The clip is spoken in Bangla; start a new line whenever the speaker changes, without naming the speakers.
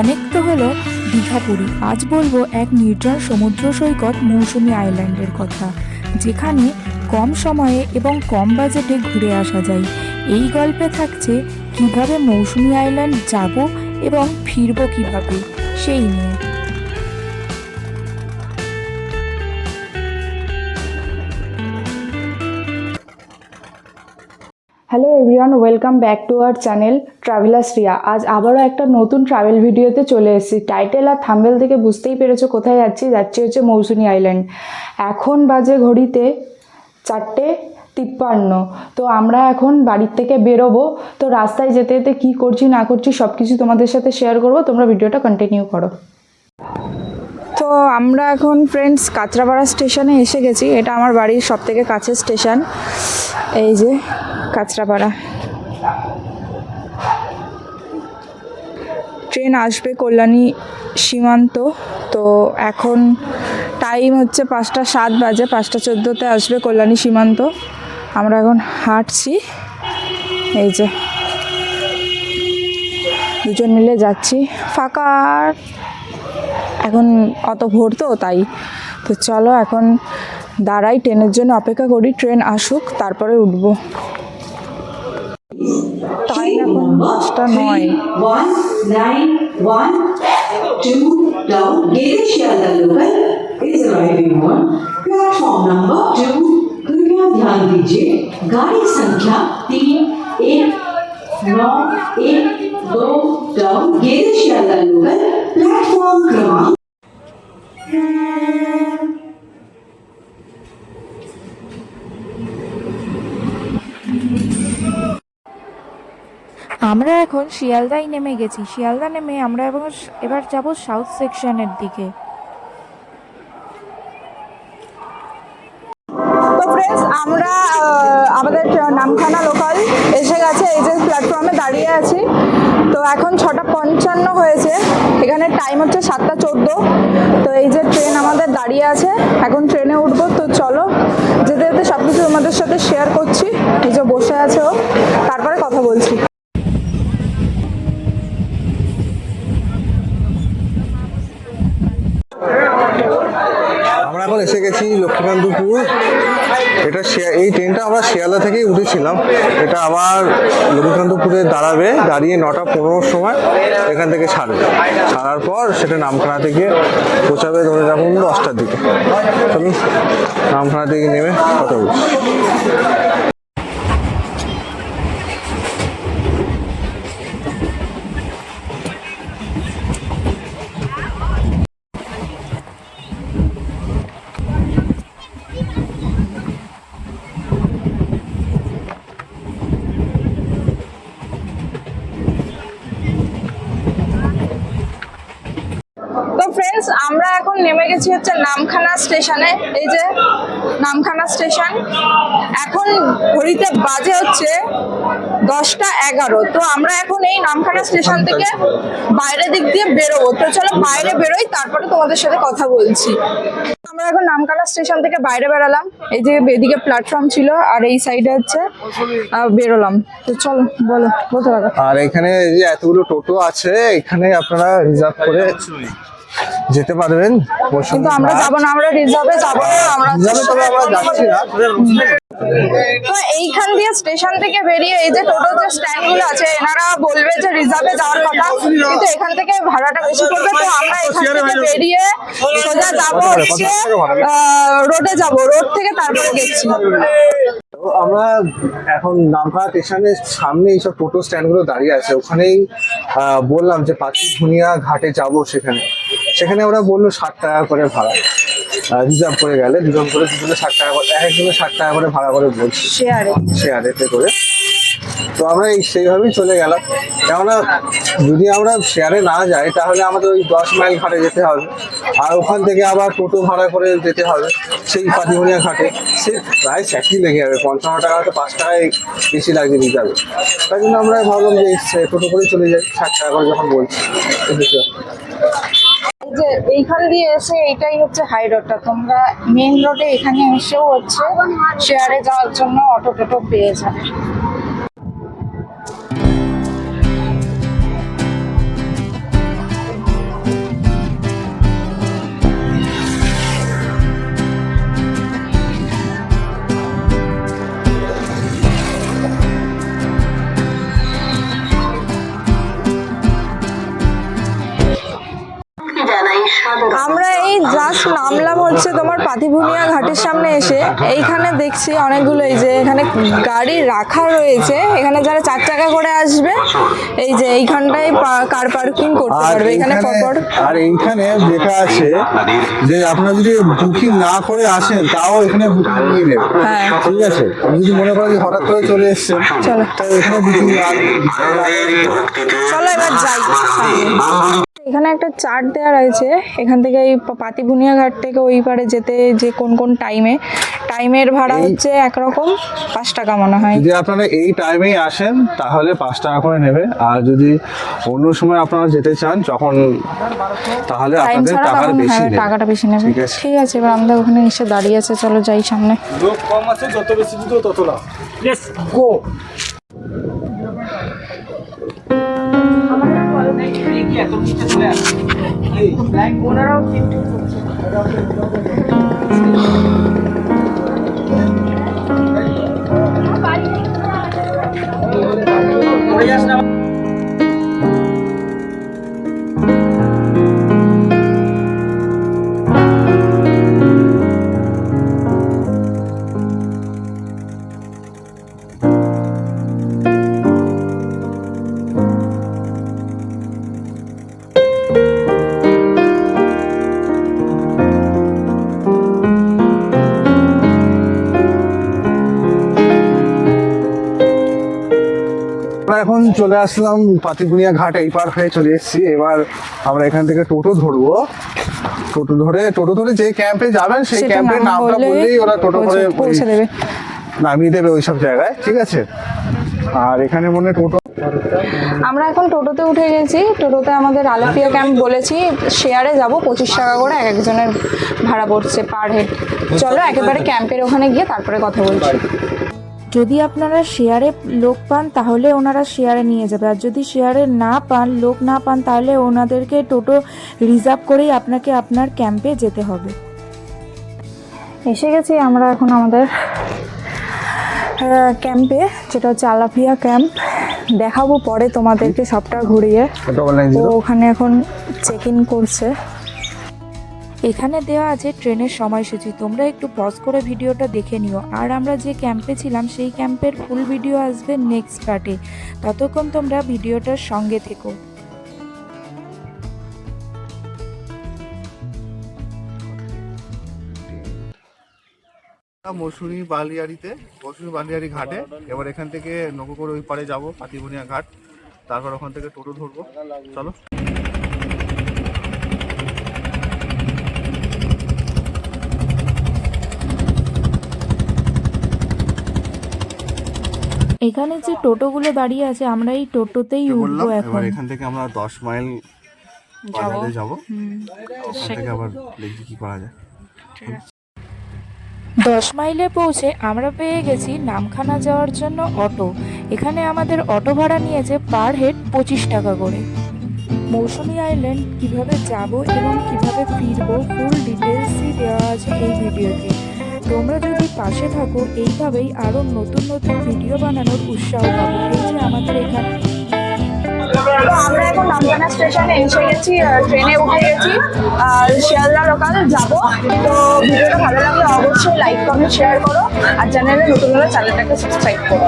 অনেক তো হলো দীঘা পুরী, আজ বলবো এক নির্জন সমুদ্র সৈকত মৌসুমী আইল্যান্ডের কথা, যেখানে কম সময়ে এবং কম বাজেটে ঘুরে আসা যায়। এই গল্পে থাকছে কিভাবে মৌসুমী আইল্যান্ড যাব এবং ফিরবো কিভাবে, সেই নিয়ে। Hello everyone, welcome back to our channel travellers Riya. আজ আবারও একটা নতুন ট্রাভেল ভিডিওতে চলে এসেছি। টাইটেল আর থাম্বনেল থেকে বুঝতেই পেরেছো কোথায় যাচ্ছি হচ্ছে মৌসুমী আইল্যান্ড। এখন বাজে ঘড়িতে 4:53। তো আমরা এখন বাড়ির থেকে বেরোবো। তো রাস্তায় যেতে যেতে কী করছি না করছি সব কিছু তোমাদের সাথে শেয়ার করবো, তোমরা ভিডিওটা কন্টিনিউ করো। তো আমরা এখন ফ্রেন্ডস কাঁচরাপাড়া স্টেশনে এসে গেছি। এটা আমার বাড়ির সব থেকে কাছের স্টেশন, এই যে কাঁচরাপাড়া। ট্রেন আসবে কল্যাণী সীমান্ত। তো এখন টাইম হচ্ছে 5:07 বাজে, 5:14-তে আসবে কল্যাণী সীমান্ত। আমরা এখন হাঁটছি, এই যে দুজন মিলে যাচ্ছি। ফাঁকা, এখন অত ভোর তো তাই। তো চলো এখন দাঁড়াই, ট্রেনের জন্য অপেক্ষা করি, ট্রেন আসুক তারপরে উঠবো। টাইম এখন 5:09।
ध्यान दीजिए, गाड़ी संख्या 31192 डाउन गेदे शियालदा लोकल प्लेटफॉर्म क्रमांक।
আমরা এখন শিয়ালদায় নেমে গেছি। শিয়ালদা নেমে আমরা এবার যাব সাউথ সেকশনের দিকে।
তো ফ্রেন্ডস, আমরা আমাদের নামখানা লোকাল এসে গেছে, এই যে প্ল্যাটফর্মে দাঁড়িয়ে আছি। তো এখন 6:55 হয়েছে, এখানে টাইম হচ্ছে 7:14। তো এই যে ট্রেন আমাদের দাঁড়িয়ে আছে, এখন ট্রেনে উঠবো। তো চলো যেতে যেতে সব কিছু তোমাদের সাথে শেয়ার করছি। এই যে বসে আছে ও, তারপরে কথা বলছি।
আমরা এখন এসে গেছি লক্ষ্মীকান্তপুর। এই ট্রেনটা আমরা শিয়ালদা থেকেই উঠেছিলাম। এটা আবার লক্ষ্মীকান্তপুরে দাঁড়াবে, দাঁড়িয়ে 9:15 সময় এখান থেকে ছাড়ার পর সেটা নামখানা থেকে পৌঁছাবে ধরে রাখুন 10টার দিকে। চলুন নামখানা থেকে নেমে কথা বলছি।
তো ফ্রেন্ডস, আমরা এখন নেমে গেছি হচ্ছে নামখানা স্টেশনে। এই যে নামখানা স্টেশন, এখন ঘড়িতে বাজে হচ্ছে 10:11। তো আমরা এখন এই নামখানা স্টেশন থেকে বাইরের দিক দিয়ে বেরোবো। তো চলো বাইরে বেরোই, তারপরে তোমাদের সাথে কথা বলছি। আমরা এখন নামখানা স্টেশন থেকে বাইরে বেরোলাম। এই যে এদিকে প্ল্যাটফর্ম ছিল আর এই সাইডে হচ্ছে বেরোলাম। তো চলো বলতে পারো।
আর এখানে যে এতগুলো টোটো আছে, এখানে আপনারা রিজার্ভ করে যেতে পারবেন।
কিন্তু আমরা যাবো না, আমরা রিজার্ভে যাবো না, আমরা
যাচ্ছি না।
তো এইখান দিয়ে স্টেশন থেকে বেরিয়ে এই যে টোটো যে স্ট্যান্ড গুলো আছে, এনারা বলবে যে রিজার্ভে যাওয়ার কথা, কিন্তু এখান থেকে ভাড়াটা বেশি পড়বে। তো আমরা এখান থেকে বেরিয়ে সোজা যাবো হচ্ছে রোডে যাবো, রোড থেকে তারপরে দেখছি।
আমরা এখন নামখানা স্টেশনের সামনে এইসব টোটো স্ট্যান্ড গুলো দাঁড়িয়ে আছে, ওখানেই বললাম যে পাঁচিঘুনিয়া ঘাটে যাব। সেখানে ওরা বললো 60 টাকা করে ভাড়া, রিজার্ভ করে গেলে দুজনে 60 টাকা করে, একজনে 60 টাকা করে ভাড়া করে বলছি শেয়ারেতে করে। তো আমরা সেইভাবেই চলে গেলাম। কেননা যদি আমরা শেয়ারে না যাই তাহলে আমাদের ওই 10 মাইল ঘাটে যেতে হবে, আর ওখান থেকে আবার টোটো ভাড়া করে যেতে হবে সেই পাঁচিঘুনিয়া ঘাটে। সে প্রায় একই লেগে যাবে, 55 টাকা তো 5 টাকায় বেশি লাগবে রিজার্ভে। তাই জন্য আমরা ভাবলাম যে টোটো করেই চলে যাই, 60 টাকা করে যখন বলছি।
যে এইখান দিয়ে এসে এইটাই হচ্ছে হাই রোডটা। তোমরা মেইন রোডে এখানে এসেও হচ্ছে শেয়ারে যাওয়ার জন্য অটো টোটো পেয়ে যাবে। আমরা এই জাস্ট নামলাম হচ্ছে তোমার পাতিভুনিয়া ঘাটের সামনে এসে, এইখানে দেখছি অনেকগুলো এই যে এখানে গাড়ি রাখা রয়েছে। এখানে যারা 4 চাকা করে আসবে এই যে এইখানটায় কার পার্কিং করতে পারবে এখানে পরপর।
আর এইখানে লেখা আছে যে আপনারা যদি বুকিং না করে আসেন তাও এখানে বুকিং নিয়ে নেবে।
হ্যাঁ।
ঠিক আছে, আপনি যদি মনে করেন যে হঠাৎ করে চলে এসেছেন
চলো
তাহলে এখানে বুকিং
চলো এবার যাই। এখানে একটা চার্ট দেওয়া রয়েছে, এখান থেকে এই পাতিভুনিয়া ঘাট থেকে ওই পারে যেতে যে কোন কোন টাইমের ভাড়া হচ্ছে একরকম 5 টাকা মনে হয়।
যদি আপনারা এই টাইমেই আসেন তাহলে 5 টাকা করে নেবে, আর যদি অন্য সময় আপনারা যেতে চান তখন তাহলে
টাইম
আপনাদের
ছাড়া
টাকার
তখন
বেশি নেবে।
টাকাটা বেশি নেবে।
ঠিক আছে।
ঠিক আছে, এবার আমাদের ওখানে এসে দাঁড়িয়ে আছে, চলো যাই সামনে।
লোক কম আছে, যত বেশি দিত তত লাভ। Let's go.
আমরা এখন চলে আসলাম পাতিভুনিয়া ঘাট, এই পার হয়ে চলে এসেছি। এবার আমরা এখান থেকে টোটো ধরবো। টোটো ধরে যে ক্যাম্পে যাবেন সেই
সেটা
ক্যাম্পের
নাম
নামটা
বললেই
বললেই ওরা টোটো করে
পৌঁছে দেবে।
নামিয়ে দেবে ওইসব জায়গায়। ঠিক আছে, আর এখানে মনে হয় টোটো।
আমরা এখন টোটোতে উঠে গেছি। টোটোতে আমাদের আলাপিয়া ক্যাম্প বলেছি, শেয়ারে যাব 25 টাকা করে একজনের ভাড়া পড়ছে পার হেড। চলো একেবারে ক্যাম্পের ওখানে গিয়ে তারপরে কথা বলছি।
যদি আপনারা শেয়ারে লোক পান তাহলে ওনারা শেয়ারে নিয়ে যাবে, আর যদি শেয়ারে লোক না পান তাহলে ওনাদেরকে টোটো রিজার্ভ করেই আপনাকে আপনার ক্যাম্পে যেতে হবে।
এসে গেছি আমরা এখন আমাদের ক্যাম্পে, যেটা হচ্ছে আলাপিয়া ক্যাম্প। দেখাবো পরে তোমাদেরকে সবটা ঘুরিয়ে। ও ওখানে এখন চেক ইন করছে।
এখানে দেওয়া আছে ট্রেনের সময়সূচি, তোমরা একটু পজ করে ভিডিওটা দেখে নিও। আর আমরা যে ক্যাম্পে ছিলাম সেই ক্যাম্পের ফুল ভিডিও আসবে নেক্সট পার্টে, ততক্ষণ তোমরা ভিডিওটার সঙ্গে থেকো।
মৌসুমী বালিয়াড়ি ঘাটে। এবার এখান থেকে নৌকো করে ওই পারে যাবো পাতিভুনিয়া ঘাট, তারপর ওখান থেকে টোটো ধরবো। চলো।
এখানে যে টোটোগুলো দাঁড়িয়ে আছে আমরা এই টোটোতেই উঠবো এখন।
এবার এখান থেকে আমরা 10 মাইল বাজারে যাবো। ওখান থেকে আবার দেখি কি করা যায়।
10 মাইলে পৌঁছে আমরা পেয়ে গেছি নামখানা যাওয়ার জন্য অটো। এখানে আমাদের অটো ভাড়া নিয়েছে পার হেড 25 টাকা করে। মৌসুমী আইল্যান্ড কিভাবে যাব এবং কিভাবে ফিরবো ফুল ডিটেলসই দেওয়া আছে এই ভিডিওতে। তোমরা যদি পাশে থাকো এইভাবেই আরও নতুন নতুন ভিডিও বানানোর উৎসাহ পাবো। এই যে আমাদের এখানে
তো আমরা এখন নামখানা স্টেশনে এসে গেছি, ট্রেনে উঠে গেছি, শিয়ালদা লোকাল যাব। তো ভিডিওটা ভালো লাগলে অবশ্যই লাইক কমেন্ট শেয়ার করো, আর চ্যানেলে নতুন হলে চ্যানেলটাকে সাবস্ক্রাইব করো।